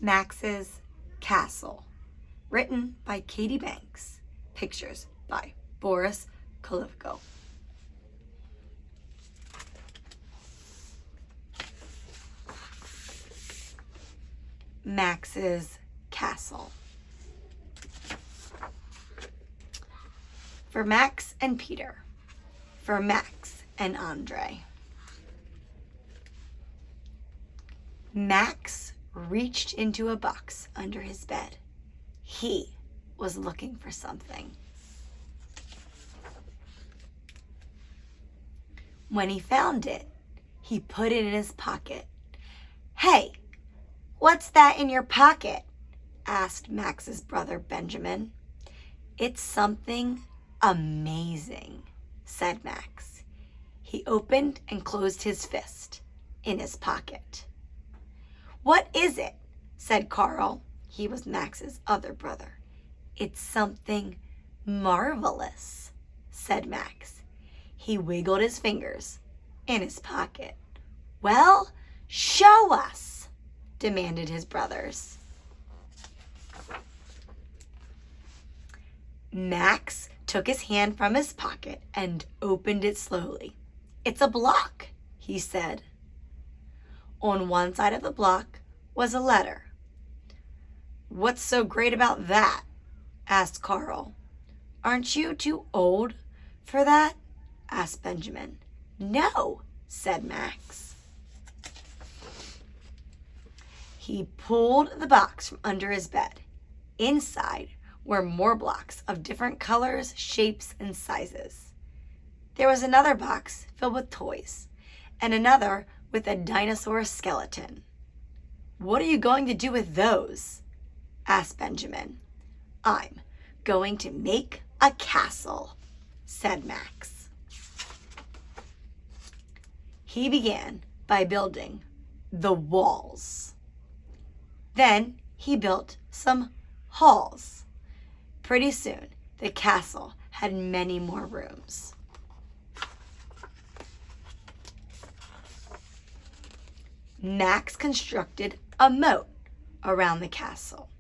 Max's Castle, written by Katie Banks, pictures by Boris Kulikov. Max's Castle. For Max and Peter. For Max and Andre. Max reached into a box under his bed. He was looking for something. When he found it, he put it in his pocket. "Hey, what's that in your pocket?" asked Max's brother Benjamin. "It's something amazing," said Max. He opened and closed his fist in his pocket. "What is it?" said Carl. He was Max's other brother. "It's something marvelous," said Max. He wiggled his fingers in his pocket. "Well, show us," demanded his brothers. Max took his hand from his pocket and opened it slowly. "It's a block," he said. On one side of the block was a letter. "What's so great about that?" asked Carl. "Aren't you too old for that?" asked Benjamin. "No," said Max. He pulled the box from under his bed. Inside were more blocks of different colors, shapes, and sizes. There was another box filled with toys, and another with a dinosaur skeleton. "What are you going to do with those?" asked Benjamin. "I'm going to make a castle," said Max. He began by building the walls. Then he built some halls. Pretty soon, the castle had many more rooms. Max constructed a moat around the castle.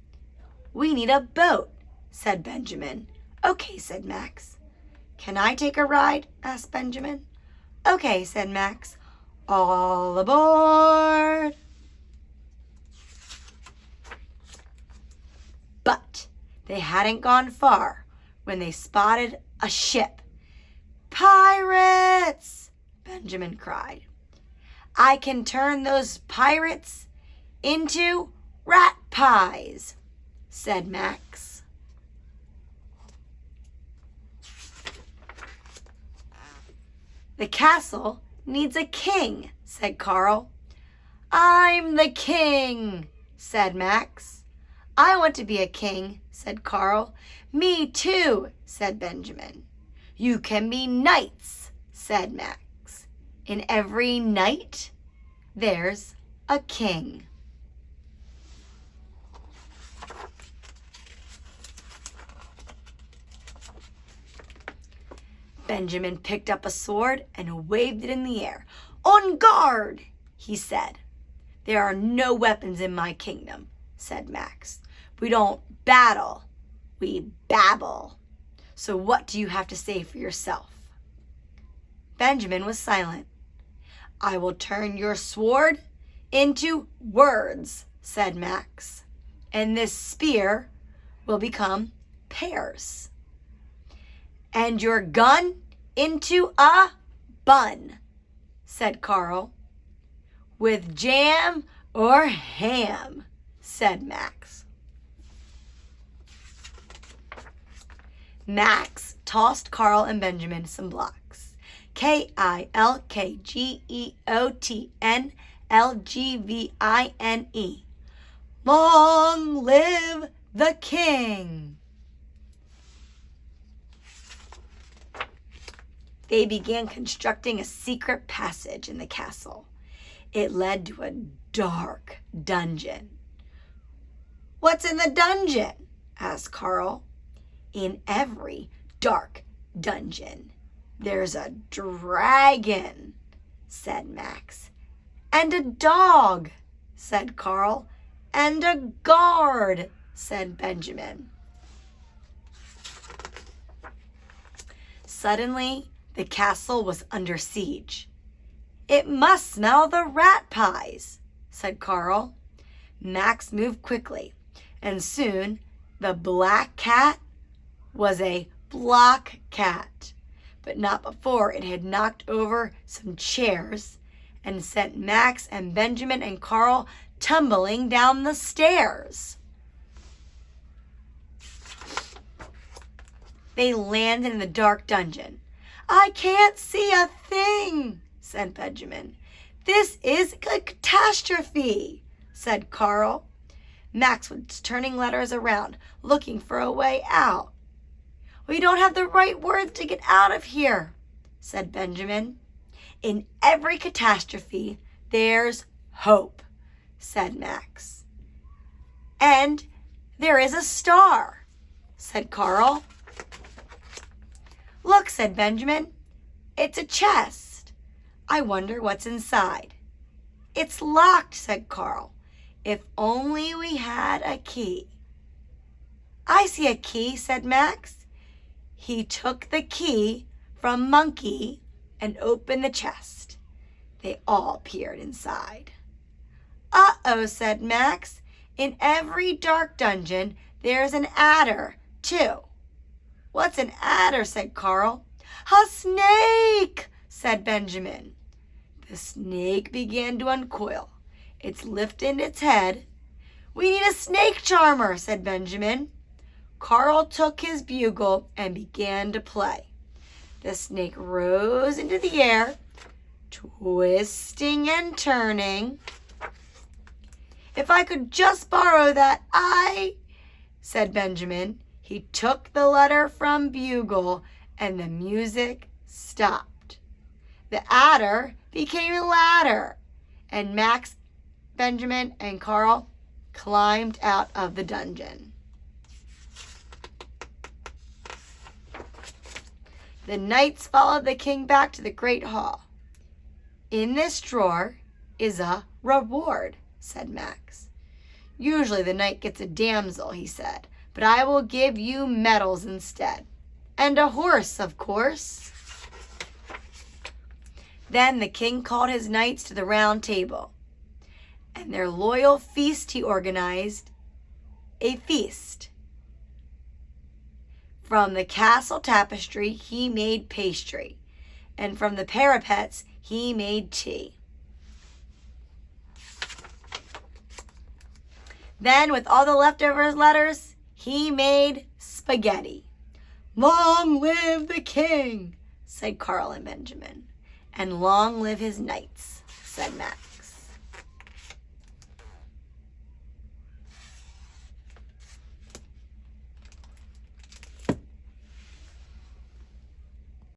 "We need a boat," said Benjamin. "Okay," said Max. "Can I take a ride?" asked Benjamin. "Okay," said Max. "All aboard!" But they hadn't gone far when they spotted a ship. "Pirates!" Benjamin cried. "I can turn those pirates into rat pies," said Max. "The castle needs a king," said Carl. "I'm the king," said Max. "I want to be a king," said Carl. "Me too," said Benjamin. "You can be knights," said Max. "In every knight, there's a king." Benjamin picked up a sword and waved it in the air. "On guard," he said. "There are no weapons in my kingdom," said Max. "We don't battle, we babble. So what do you have to say for yourself?" Benjamin was silent. "I will turn your sword into words," said Max. "And this spear will become pears. And your gun into a bun," said Carl. "With jam or ham," said Max. Max tossed Carl and Benjamin some blocks. KILKGEOTNLGVINE. Long live the king! They began constructing a secret passage in the castle. It led to a dark dungeon. "What's in the dungeon?" asked Carl. "In every dark dungeon, there's a dragon," said Max. "And a dog," said Carl. and a guard, said Benjamin. Suddenly, the castle was under siege. It must smell the rat pies, said Carl. Max moved quickly, and soon the black cat was a block cat, but not before it had knocked over some chairs and sent Max and Benjamin and Carl tumbling down the stairs. They landed in the dark dungeon. I can't see a thing, said Benjamin. This is a catastrophe, said Carl. Max was turning letters around, looking for a way out. We don't have the right words to get out of here, said Benjamin. In every catastrophe, there's hope, said Max. And there is a star, said Carl. Look, said Benjamin. It's a chest. I wonder what's inside. It's locked, said Carl. If only we had a key. I see a key, said Max. He took the key from Monkey and opened the chest. They all peered inside. Uh-oh, said Max. In every dark dungeon, there's an adder, too. What's an adder, said Carl. A snake, said Benjamin. The snake began to uncoil. It's lifted its head. We need a snake charmer, said Benjamin. Carl took his bugle and began to play. The snake rose into the air, twisting and turning. If I could just borrow that said Benjamin. He took the letter from bugle and the music stopped. The adder became a ladder, and Max, Benjamin, and Carl climbed out of the dungeon. The knights followed the king back to the great hall. In this drawer is a reward, said Max. Usually the knight gets a damsel, he said, but I will give you medals instead. And a horse, of course. Then the king called his knights to the round table, and their loyal feast he organized, a feast. From the castle tapestry he made pastry, and from the parapets he made tea. Then, with all the leftover letters, he made spaghetti. Long live the king, said Carl and Benjamin. And long live his knights, said Max.